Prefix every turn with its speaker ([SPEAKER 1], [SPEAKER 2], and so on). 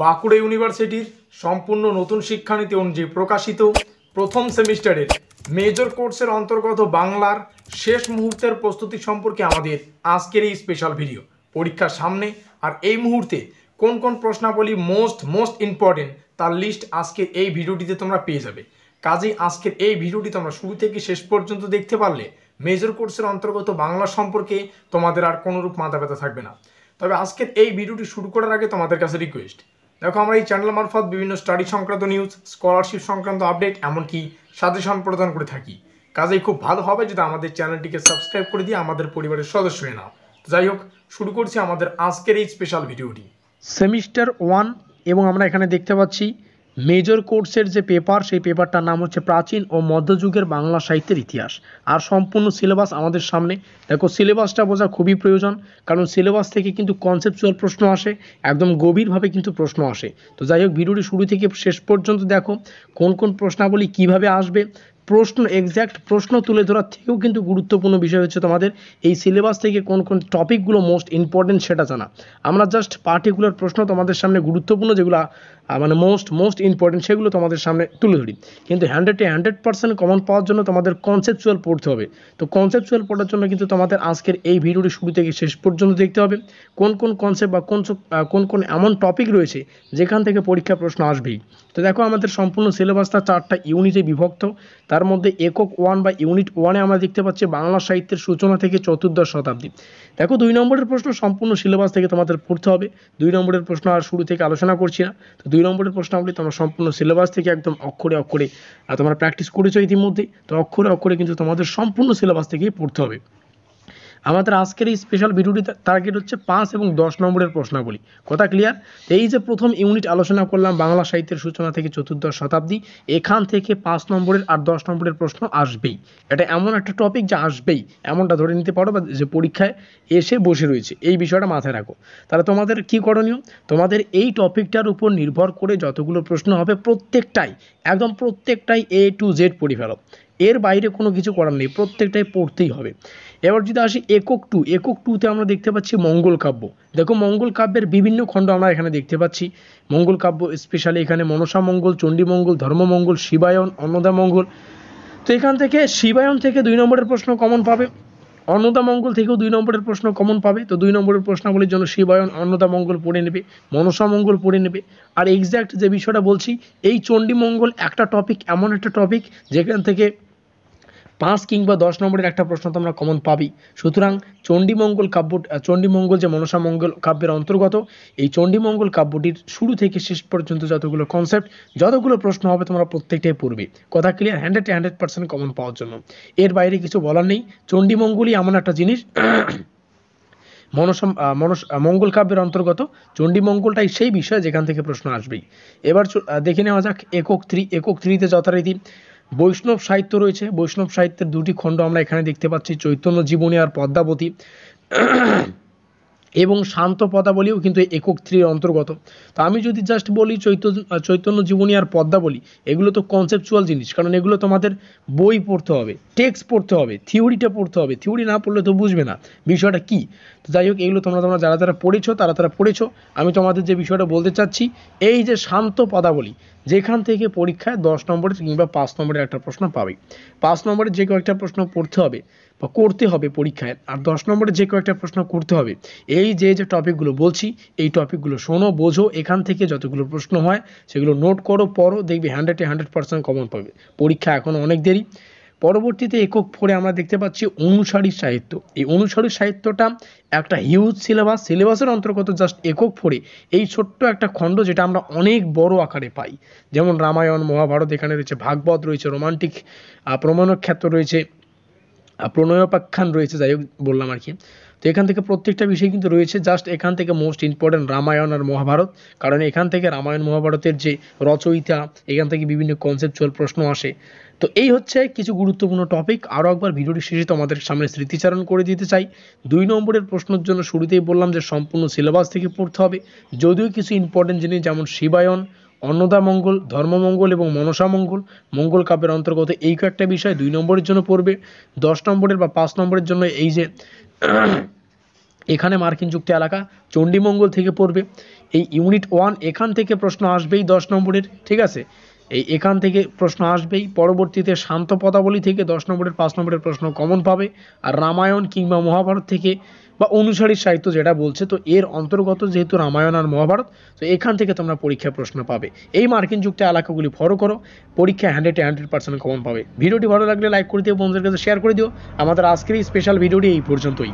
[SPEAKER 1] বাঁকুড়া ইউনিভার্সিটির সম্পূর্ণ নতুন শিক্ষানীতি অনুযায়ী প্রকাশিত প্রথম সেমিস্টারের মেজর কোর্সের অন্তর্গত বাংলার শেষ মুহূর্তের প্রস্তুতি সম্পর্কে আমাদের আজকের এই স্পেশাল ভিডিও। পরীক্ষার সামনে আর এই মুহূর্তে কোন কোন প্রশ্নাবলী মোস্ট ইম্পর্টেন্ট তার লিস্ট আজকের এই ভিডিওটিতে তোমরা পেয়ে যাবে। কাজেই আজকের এই ভিডিওটি তোমরা শুরু থেকে শেষ পর্যন্ত দেখতে পারলে মেজর কোর্সের অন্তর্গত বাংলা সম্পর্কে তোমাদের আর কোনোরূপ মাথা ব্যথা থাকবে না। তবে আজকের এই ভিডিওটি শুরু করার আগে তোমাদের কাছে রিকোয়েস্ট, দেখো আমরা এই চ্যানেল মারফত বিভিন্ন স্টাডি সংক্রান্ত নিউজ, স্কলারশিপ সংক্রান্ত আপডেট, এমনকি সাজেশন প্রদান করে থাকি। কাজেই খুব ভালো হবে যদি আমাদের চ্যানেলটিকে সাবস্ক্রাইব করে দিয়ে আমাদের পরিবারের সদস্য হয়ে নাও। যাই হোক, শুরু করছি আমাদের আজকের এই স্পেশাল ভিডিওটি। সেমিস্টার 1 এবং আমরা এখানে দেখতে পাচ্ছি মেজর কোর্সের যে পেপার, সেই পেপারটার নাম হচ্ছে প্রাচীন ও মধ্যযুগের বাংলা সাহিত্যের ইতিহাস। আর সম্পূর্ণ সিলেবাস আমাদের সামনে। দেখো, সিলেবাসটা বোঝা খুবই প্রয়োজন, কারণ সিলেবাস থেকে কিন্তু কনসেপচুয়াল প্রশ্ন আসে, একদম গভীরভাবে কিন্তু প্রশ্ন আসে। তো যাই হোক, ভিডিওটি শুরু থেকে শেষ পর্যন্ত দেখো কোন কোন প্রশ্নাবলী কিভাবে আসবে। এক্স্যাক্ট প্রশ্ন তুলে ধরার থেকেও কিন্তু গুরুত্বপূর্ণ বিষয় হচ্ছে তোমাদের এই সিলেবাস থেকে কোন কোন টপিকগুলো মোস্ট ইম্পর্টেন্ট সেটা জানা। আমরা জাস্ট পার্টিকুলার প্রশ্ন তোমাদের সামনে গুরুত্বপূর্ণ যেগুলো মানে মোস্ট ইম্পর্টেন্ট সেগুলো তোমাদের সামনে তুলে ধরি। কিন্তু 100% কমন পাওয়ার জন্য তোমাদের কনসেপচুয়াল পড়তে হবে। তো কনসেপচুয়াল পড়ার জন্য কিন্তু তোমাদের আজকের এই ভিডিওটি শুরু থেকে শেষ পর্যন্ত দেখতে হবে কোন কোন কনসেপ্ট বা কোন কোন এমন টপিক রয়েছে যেখান থেকে পরীক্ষা প্রশ্ন আসবেই। তো দেখো, আমাদের সম্পূর্ণ সিলেবাসটা 4টা ইউনিটে বিভক্ত। তার মধ্যে একক 1 বা ইউনিট 1-এ আমরা দেখতে পাচ্ছি বাংলা সাহিত্যের সূচনা থেকে চতুর্দশ শতাব্দী। দেখো, 2 নম্বরের প্রশ্ন সম্পূর্ণ সিলেবাস থেকে তোমাদের পড়তে হবে। 2 নম্বরের প্রশ্ন আর শুরু থেকে আলোচনা করছি না। তো 2 নম্বরের প্রশ্নাবলী তোমরা সম্পূর্ণ সিলেবাস থেকে একদম অক্ষরে অক্ষরে তোমরা প্র্যাকটিস করেছো ইতিমধ্যে। তো অক্ষরে অক্ষরে কিন্তু তোমাদের সম্পূর্ণ সিলেবাস থেকেই পড়তে হবে। আমাদের আজকের এই স্পেশাল ভিডিওটি টার্গেট হচ্ছে 5 এবং 10 নম্বরের প্রশ্নাবলী। কথা ক্লিয়ার? এই যে প্রথম ইউনিট আলোচনা করলাম বাংলা সাহিত্যের সূচনা থেকে চতুর্দশ শতাব্দী, এখান থেকে 5 নম্বরের আর 10 নম্বরের প্রশ্ন আসবেই। এটা এমন একটা টপিক যা আসবেই, এমনটা ধরে নিতে পারো, বা যে পরীক্ষায় এসে বসে রয়েছে, এই বিষয়টা মাথায় রাখো। তাহলে তোমাদের কি করণীয়? তোমাদের এই টপিকটার উপর নির্ভর করে যতগুলো প্রশ্ন হবে একদম প্রত্যেকটাই A to Z পড়ে ফেলো। এর বাইরে কোনো কিছু করার নেই, প্রত্যেকটাই পড়তেই হবে। এবার যদি আসি একক 2-তে আমরা দেখতে পাচ্ছি মঙ্গল কাব্য। দেখো, মঙ্গল কাব্যের বিভিন্ন খণ্ড আমরা এখানে দেখতে পাচ্ছি। মঙ্গল কাব্য স্পেশালি এখানে মনসা মঙ্গল, চণ্ডী মঙ্গল, ধর্মমঙ্গল, শিবায়ন, অন্নদা মঙ্গল। তো এখান থেকে শিবায়ন থেকে 2 নম্বরের প্রশ্ন কমন পাবে, অন্নদা মঙ্গল থেকেও 2 নম্বরের প্রশ্ন কমন পাবে। তো 2 নম্বরের প্রশ্নাবলীর জন্য শিবায়ন, অন্নদা মঙ্গল পড়ে নেবে, মনসা মঙ্গল পড়ে নেবে। আর এক্স্যাক্ট যে বিষয়টা বলছি, এই চণ্ডী মঙ্গল একটা টপিক, এমন একটা টপিক যেখান থেকে 5 কিংবা 10 নম্বরের একটা প্রশ্ন তোমরা কমন পাবি। সুতরাং চণ্ডীমঙ্গল যে মনসা মঙ্গল কাব্যের অন্তর্গত, এই চণ্ডীমঙ্গল কাব্যটির শুরু থেকে শেষ পর্যন্ত যতগুলো কনসেপ্ট, যতগুলো প্রশ্ন হবে তোমরা প্রত্যেকটাই পড়বে। কথা ক্লিয়ার? 100% কমন পাওয়ার জন্য। এর বাইরে কিছু বলার নেই। চণ্ডীমঙ্গলই এমন একটা জিনিস, মঙ্গল কাব্যের অন্তর্গত চণ্ডীমঙ্গলটাই সেই বিষয় যেখান থেকে প্রশ্ন আসবেই। এবার দেখে নেওয়া যাক একক 3-তে যথারীতি বৈষ্ণব সাহিত্য রয়েছে। বৈষ্ণব সাহিত্যের 2টি খণ্ড আমরা এখানে দেখতে পাচ্ছি, চৈতন্য জীবনী আর পদ্মাবতী, এবং শান্ত পদাবলীও কিন্তু একক 3-এর অন্তর্গত। তো আমি যদি জাস্ট বলি চৈতন্য জীবনী আর পদ্মাবলী, এগুলো তো কনসেপচুয়াল জিনিস, কারণ এগুলো তোমাদের বই পড়তে হবে, টেক্সট পড়তে হবে, থিওরিটা পড়তে হবে। থিওরি না পড়লে তো বুঝবে না বিষয়টা কি। তো যাই হোক, এগুলো তোমরা যারা পড়েছো তারা পড়েছো। আমি তোমাদের যে বিষয়টা বলতে চাচ্ছি, এই যে শান্ত পদাবলী, যেখান থেকে পরীক্ষায় 10 নম্বরের কিংবা 5 নম্বরের একটা প্রশ্ন পাবে। 5 নম্বরের যে কয়েকটা প্রশ্ন পড়তে হবে বা করতে হবে পরীক্ষায়, আর 10 নম্বরের যে কয়েকটা প্রশ্ন করতে হবে, এই যে টপিকগুলো বলছি, এই টপিকগুলো শোনো, বোঝো, এখান থেকে যতগুলো প্রশ্ন হয় সেগুলো নোট করো, পড়ো, দেখবে 100% কমন পাবে। পরীক্ষা এখন অনেক দেরি। পরবর্তীতে একক 4-এ আমরা দেখতে পাচ্ছি অনুসারী সাহিত্য। এই অনুসারী সাহিত্যটা একটা হিউজ সিলেবাসের অন্তর্গত। জাস্ট একক 4-এ এই ছোট্ট একটা খণ্ড, যেটা আমরা অনেক বড় আকারে পাই, যেমন রামায়ণ, মহাভারত, এখানে রয়েছে ভাগবত, রয়েছে রোমান্টিক প্রমাণক্ষেত্র রয়েছে, প্রণয়োপাখ্যান রয়েছে, যাই হোক বললাম আর কি। তো এখান থেকে প্রত্যেকটা বিষয় কিন্তু রয়েছে। জাস্ট এখান থেকে মোস্ট ইম্পর্টেন্ট রামায়ণ আর মহাভারত, কারণ এখান থেকে রামায়ণ মহাভারতের যে রচয়িতা, এখান থেকে বিভিন্ন কনসেপচুয়াল প্রশ্ন আসে। তো এই হচ্ছে কিছু গুরুত্বপূর্ণ টপিক। আরও একবার ভিডিওটি শেষে তোমাদের সামনে স্মৃতিচারণ করে দিতে চাই। 2 নম্বরের প্রশ্নের জন্য শুরুতেই বললাম যে সম্পূর্ণ সিলেবাস থেকে পড়তে হবে, যদিও কিছু ইম্পর্টেন্ট জিনিস যেমন শিবায়ন, অন্নদা মঙ্গল, ধর্মমঙ্গল এবং মনসা মঙ্গল, মঙ্গল কাব্যের অন্তর্গত এই কয়েকটা বিষয় 2 নম্বরের জন্য পড়বে। 10 নম্বরের বা 5 নম্বরের জন্য এই যে
[SPEAKER 2] এখানে মার্কিন যুক্ত এলাকা চণ্ডীমঙ্গল থেকে পড়বে। এই ইউনিট 1 এখান থেকে প্রশ্ন আসবেই 10 নম্বরের, ঠিক আছে, এখান থেকে প্রশ্ন আসবেই। পরবর্তীতে শান্ত পদাবলী থেকে 10 নম্বরের 5 নম্বরের প্রশ্ন কমন পাবে। আর রামায়ণ কিংবা মহাভারত থেকে বা অনুসারী সাহিত্য যেটা বলছে, তো এর অন্তর্গত যেহেতু রামায়ণ আর মহাভারত, তো এখান থেকে তোমরা পরীক্ষায় প্রশ্ন পাবে। এই মার্কিন যুক্ত এলাকাগুলি ফলো করো, পরীক্ষায় 100% কমন পাবে। ভিডিওটি ভালো লাগলে লাইক করে দিও, বন্ধুদের কাছে শেয়ার করে দিও। আমাদের আজকের এই স্পেশাল ভিডিওটি এই পর্যন্তই।